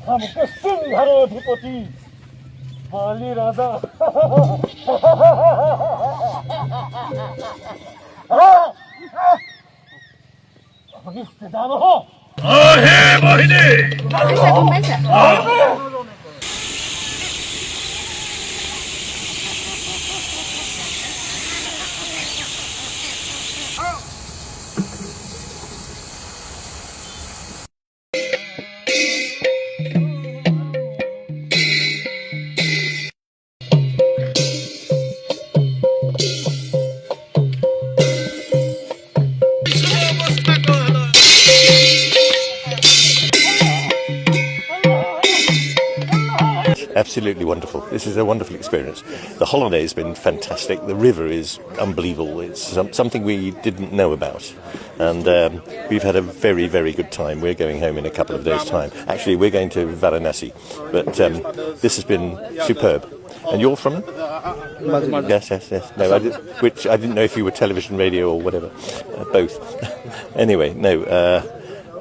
हमके सिंहार अधिपति बाली राजा रिश्तेदार हो আহে মোহিনী Absolutely wonderful. This is a wonderful experience. The holiday has been fantastic. The river is unbelievable. It's something we didn't know about. And we've had a very, very good time. We're going home in a couple of days' time. Actually, we're going to Varanasi. But this has been superb. And you're from? Yes. No, I didn't know if you were television, radio or whatever. Both. Anyway, no,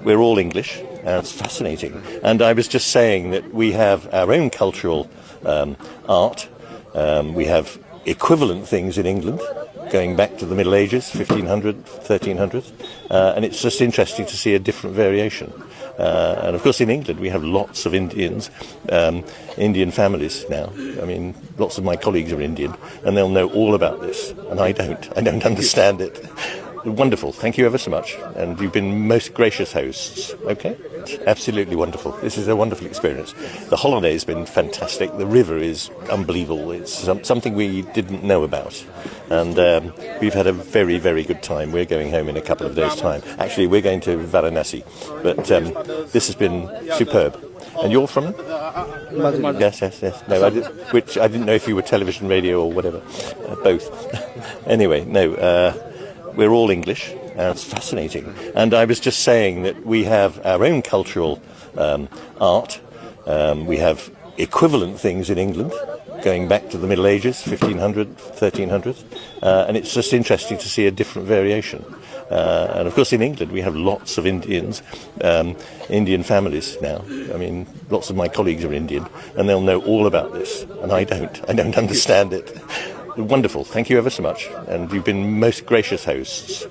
we're all English. It's fascinating. And I was just saying that we have our own cultural art. We have equivalent things in England, going back to the Middle Ages, 1500, 1300. And it's just interesting to see a different variation. And of course in England we have lots of Indians, Indian families now. I mean, lots of my colleagues are Indian and they'll know all about this. And I don't understand it. Wonderful. Thank you ever so much. And you've been most gracious hosts. Okay? Absolutely wonderful. This is a wonderful experience. The holiday has been fantastic. The river is unbelievable. It's something we didn't know about. And we've had a very, very good time. We're going home in a couple of days' time. Actually, we're going to Varanasi. But this has been superb. And you're from? Yes. No, I didn't know if you were television, radio or whatever. Both. Anyway, no, we're all English. It's fascinating. And I was just saying that we have our own cultural art. We have equivalent things in England, going back to the Middle Ages, 1500, 1300. And it's just interesting to see a different variation. And of course in England we have lots of Indians, Indian families now. I mean, lots of my colleagues are Indian and they'll know all about this. And I don't understand it. Wonderful. Thank you ever so much. And you've been most gracious hosts.